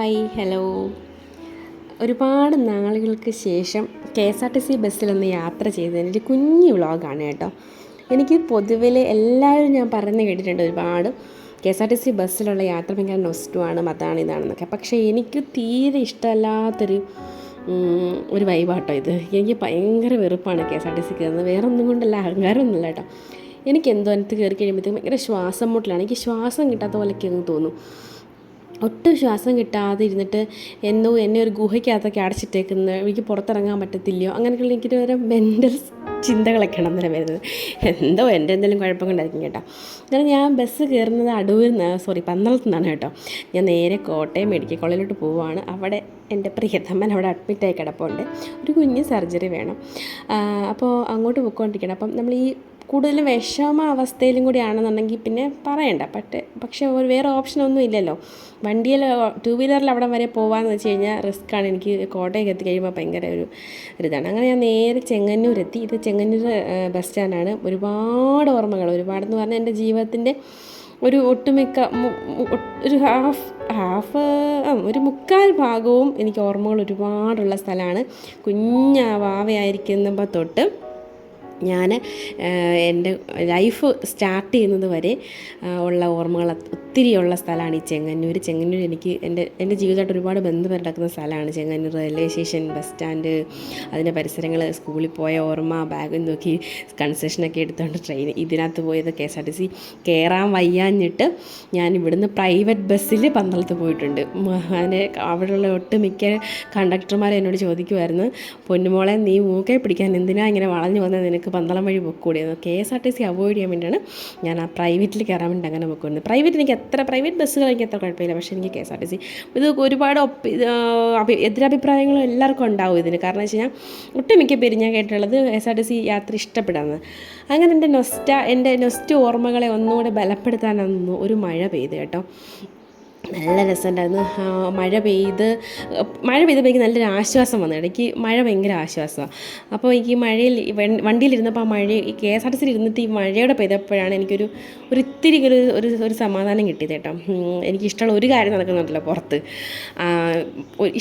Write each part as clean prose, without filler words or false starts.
Hi hello. ഒരുപാട് നാളുകൾക്ക് ശേഷം KSRTC ബസ്സിലൊന്ന് യാത്ര ചെയ്തതിന് ഒരു കുഞ്ഞു വ്ളോഗാണ് കേട്ടോ. എനിക്ക് പൊതുവിൽ എല്ലാവരും ഞാൻ പറഞ്ഞു കേട്ടിട്ടുണ്ട് ഒരുപാട് KSRTC ബസ്സിലുള്ള യാത്ര ഭയങ്കര നൊസ്റ്റുമാണ്, അതാണ് ഇതാണെന്നൊക്കെ. പക്ഷേ എനിക്ക് തീരെ ഇഷ്ടമല്ലാത്തൊരു ഒരു വൈബാട്ടോ ഇത്. എനിക്ക് ഭയങ്കര വെറുപ്പാണ് KSRTC കയറുന്നത്. വേറെ ഒന്നും കൊണ്ടല്ല, അഹങ്കാരമൊന്നുമില്ല കേട്ടോ. എനിക്കെന്തോ അതിനകത്ത് കയറി കഴിയുമ്പോഴത്തേക്കും ഭയങ്കര ശ്വാസം മുട്ടലാണ്. എനിക്ക് ശ്വാസം കിട്ടാത്ത പോലെയൊക്കെ ഒന്ന് തോന്നും. ഒട്ടും ശ്വാസം കിട്ടാതെ ഇരുന്നിട്ട് എന്നെ ഒരു ഗുഹയ്ക്കകത്തൊക്കെ അടച്ചിട്ടേക്കുന്നത്, എനിക്ക് പുറത്തിറങ്ങാൻ പറ്റത്തില്ലയോ, അങ്ങനെയൊക്കെയുള്ള എനിക്കൊരു ഒരു മെൻ്റൽ ചിന്തകളൊക്കെയാണ് അന്നേരം വരുന്നത്. എന്തോ എൻ്റെ എന്തെങ്കിലും കുഴപ്പം കൊണ്ടായിരിക്കും കേട്ടോ. അങ്ങനെ ഞാൻ ബസ് കയറുന്നത് പന്തളത്തു നിന്നാണ് കേട്ടോ. ഞാൻ നേരെ കോട്ടയം മെഡിക്കൽ കോളേജിലോട്ട് പോവുകയാണ്. അവിടെ എൻ്റെ പ്രിയതമ്മൻ അവിടെ അഡ്മിറ്റായി കിടപ്പുണ്ട്. ഒരു കുഞ്ഞ് സർജറി വേണം. അപ്പോൾ അങ്ങോട്ട് പോയിക്കൊണ്ടിരിക്കണം. അപ്പം നമ്മൾ ഈ കൂടുതൽ വിഷമ അവസ്ഥയിലും കൂടി ആണെന്നുണ്ടെങ്കിൽ പിന്നെ പറയണ്ട. പക്ഷേ വേറെ ഓപ്ഷനൊന്നും ഇല്ലല്ലോ. വണ്ടിയിൽ 2 വീലറിൽ അവിടെ വരെ പോകാമെന്ന് വെച്ച് കഴിഞ്ഞാൽ റിസ്ക്കാണ്. എനിക്ക് കോട്ടയം എത്തി കഴിയുമ്പോൾ ഭയങ്കര ഒരിതാണ്. അങ്ങനെ ഞാൻ നേരെ ചെങ്ങന്നൂരെത്തി. ഇത് ചെങ്ങന്നൂർ ബസ് സ്റ്റാൻഡാണ്. ഒരുപാട് ഓർമ്മകൾ, ഒരുപാടെന്ന് പറഞ്ഞാൽ എൻ്റെ ജീവിതത്തിൻ്റെ ഒരു ഒട്ടുമിക്ക ഒരു 3/4 ഭാഗവും എനിക്ക് ഓർമ്മകൾ ഒരുപാടുള്ള സ്ഥലമാണ്. വാവയായിരിക്കുമ്പോൾ തൊട്ട് ഞാൻ എൻ്റെ ലൈഫ് സ്റ്റാർട്ട് ചെയ്യുന്നത് വരെ ഉള്ള ഓർമ്മകൾ ഒത്തിരിയുള്ള സ്ഥലമാണ് ഈ ചെങ്ങന്നൂർ. എനിക്ക് എൻ്റെ ജീവിതമായിട്ട് ഒരുപാട് ബന്ധപ്പെട്ടിരിക്കുന്ന സ്ഥലമാണ് Chengannur. Railway station, bus stand, അതിൻ്റെ പരിസരങ്ങൾ, സ്കൂളിൽ പോയ ഓർമ്മ, ബാഗും നോക്കി കൺസെഷനൊക്കെ എടുത്തുകൊണ്ട് ഇതിനകത്ത് പോയത് KSRTC കയറാൻ വയ്യാഞ്ഞിട്ട് ഞാൻ ഇവിടുന്ന് പ്രൈവറ്റ് ബസ്സിൽ പന്തളത്ത് പോയിട്ടുണ്ട്. അതിൻ്റെ അവിടെയുള്ള ഒട്ടുമിക്ക കണ്ടക്ടർമാർ എന്നോട് ചോദിക്കുമായിരുന്നു, പൊന്നുമോളെ നീ മൂക്കെ പിടിക്കാൻ എന്തിനാ ഇങ്ങനെ വളഞ്ഞു വന്നത്, നിനക്ക് പന്തളം വഴി പൊക്കൂടിയെന്ന്. KSRTC അവോയ്ഡ് ചെയ്യാൻ വേണ്ടിയാണ് ഞാൻ ആ പ്രൈവറ്റിൽ കയറാൻ വേണ്ടി അങ്ങനെ പൊക്കുന്നത്. പ്രൈവറ്റ് ബസ്സുകൾ എനിക്ക് എത്ര കുഴപ്പമില്ല, പക്ഷേ എനിക്ക് KSRTC ഇത് ഒരുപാട് എതിരഭിപ്രായങ്ങളും എല്ലാവർക്കും ഉണ്ടാവും ഇതിന്. കാരണം വെച്ച് കഴിഞ്ഞാൽ ഒട്ടുമിക്ക പേര് ഞാൻ കേട്ടിട്ടുള്ളത് KSRTC യാത്ര ഇഷ്ടപ്പെടാമെന്ന്. അങ്ങനെ എൻ്റെ നൊസ്റ്റ് ഓർമ്മകളെ ഒന്നുകൂടെ ബലപ്പെടുത്താനൊന്നും ഒരു മഴ പെയ്ത് കേട്ടോ. നല്ല രസമുണ്ടായിരുന്നു. മഴ പെയ്തപ്പോൾ എനിക്ക് നല്ലൊരു ആശ്വാസം വന്നു. ഇടയ്ക്ക് മഴ ഭയങ്കര ആശ്വാസമാണ്. അപ്പോൾ എനിക്ക് മഴയിൽ വണ്ടിയിലിരുന്നപ്പോൾ KSRTC ഇരുന്നിട്ട് ഈ മഴയോടെ പെയ്തപ്പോഴാണ് എനിക്കൊരു ഇത്തിരി ഒരു സമാധാനം കിട്ടിയത് കേട്ടോ. എനിക്കിഷ്ടമുള്ള ഒരു കാര്യം നടക്കുന്നുണ്ടല്ലോ പുറത്ത്,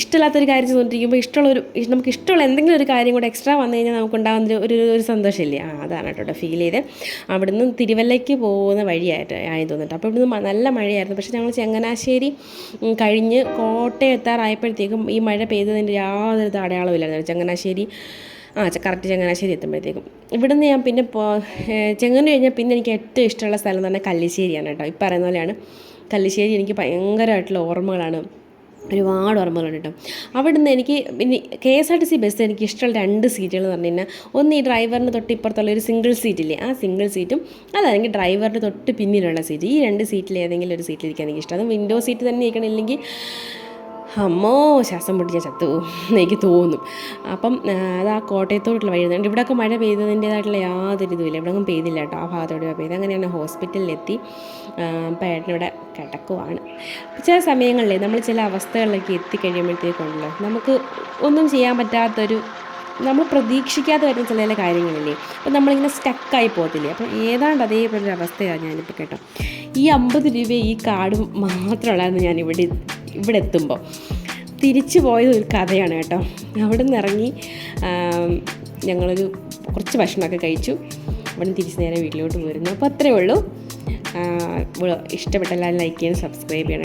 ഇഷ്ടമില്ലാത്തൊരു കാര്യം ചെയ്തുകൊണ്ടിരിക്കുമ്പോൾ നമുക്ക് ഇഷ്ടമുള്ള എന്തെങ്കിലും ഒരു കാര്യം കൂടെ എക്സ്ട്രാ വന്നു കഴിഞ്ഞാൽ നമുക്കുണ്ടാകുന്ന ഒരു സന്തോഷമില്ലേ, അതാണ് കേട്ടോ ഫീൽ ചെയ്ത്. അവിടുന്ന് തിരുവല്ലയ്ക്ക് പോകുന്ന വഴിയായി തോന്നിട്ട്. അപ്പോൾ ഇവിടുന്ന് നല്ല മഴയായിരുന്നു. പക്ഷേ ഞങ്ങൾ ചങ്ങനാശ്ശേരി കഴിഞ്ഞ് കോട്ടയം എത്താറായപ്പോഴത്തേക്കും ഈ മഴ പെയ്തതിൻ്റെ യാതൊരു അടയാളമില്ലായിരുന്നു. കറക്റ്റ് ചങ്ങനാശ്ശേരി എത്തുമ്പോഴത്തേക്കും. ഇവിടുന്ന് ഞാൻ പിന്നെ ചെങ്ങന്നൂർ കഴിഞ്ഞാൽ പിന്നെ എനിക്ക് ഏറ്റവും ഇഷ്ടമുള്ള സ്ഥലം എന്ന് പറഞ്ഞാൽ കല്ലിശ്ശേരിയാണ് കേട്ടോ. ഈ പറയുന്ന പോലെയാണ് കല്ലിശ്ശേരി. എനിക്ക് ഭയങ്കരമായിട്ടുള്ള ഓർമ്മകളാണ്, ഒരുപാട് ഓർമ്മകളുണ്ട് കേട്ടോ. അവിടുന്ന് എനിക്ക് പിന്നെ KSRTC ബസ് എനിക്ക് ഇഷ്ടമുള്ള 2 സീറ്റുകൾ എന്ന് പറഞ്ഞു കഴിഞ്ഞാൽ, ഒന്ന് ഈ ഡ്രൈവറിന് തൊട്ട് ഇപ്പുറത്തുള്ള ഒരു സിംഗിൾ സീറ്റില്ലേ, ആ സിംഗിൾ സീറ്റും അതല്ലെങ്കിൽ ഡ്രൈവറിന് തൊട്ട് പിന്നിലുള്ള സീറ്റ്. ഈ 2 സീറ്റിൽ ഏതെങ്കിലും ഒരു സീറ്റിലിരിക്കാൻ എനിക്ക് ഇഷ്ടം. അതും വിൻഡോ സീറ്റ് തന്നെ ഇരിക്കണം, ഇല്ലെങ്കിൽ ശ്വാസം പൊട്ടി ഞാൻ ചത്തുപോകും എനിക്ക് തോന്നും. അപ്പം അത് ആ കോട്ടയത്തോട്ടുള്ള വഴി. ഇവിടെയൊക്കെ മഴ പെയ്തതിൻ്റേതായിട്ടുള്ള യാതൊരു ഇതുമില്ല, ഇവിടെയൊന്നും പെയ്തില്ല കേട്ടോ. ആ ഭാഗത്തോടെ പെയ്ത്. അങ്ങനെയാണ് ഹോസ്പിറ്റലിലെത്തി. അപ്പം ഏട്ടനിവിടെ കിടക്കുവാണ്. ചില സമയങ്ങളിൽ നമ്മൾ ചില അവസ്ഥകളിലേക്ക് എത്തിക്കഴിയുമ്പോഴത്തേക്കുണ്ടല്ലോ, നമുക്ക് ഒന്നും ചെയ്യാൻ പറ്റാത്തൊരു, നമ്മൾ പ്രതീക്ഷിക്കാതെ വരുന്ന ചില കാര്യങ്ങളില്ലേ, അപ്പം നമ്മളിങ്ങനെ സ്റ്റക്കായി പോകത്തില്ലേ. അപ്പം ഏതാണ്ട് അതേപോലെ ഒരു അവസ്ഥയാണ് ഞാനിപ്പോൾ കേട്ടോ. ഈ 50 രൂപ ഈ കാർഡും മാത്രമുള്ളതെന്ന് ഞാൻ ഇവിടെ എത്തുമ്പോൾ തിരിച്ചു പോയത് ഒരു കഥയാണ് കേട്ടോ. അവിടെ നിന്ന് ഇറങ്ങി ഞങ്ങളൊരു കുറച്ച് ഭക്ഷണമൊക്കെ കഴിച്ചു. അവിടെ നിന്ന് തിരിച്ച് നേരെ വീട്ടിലോട്ട് പോരുന്നു. അപ്പോൾ അത്രയേ ഉള്ളൂ. ഇഷ്ടപ്പെട്ടെല്ലാം ലൈക്ക് ചെയ്യാനും സബ്സ്ക്രൈബ് ചെയ്യണം.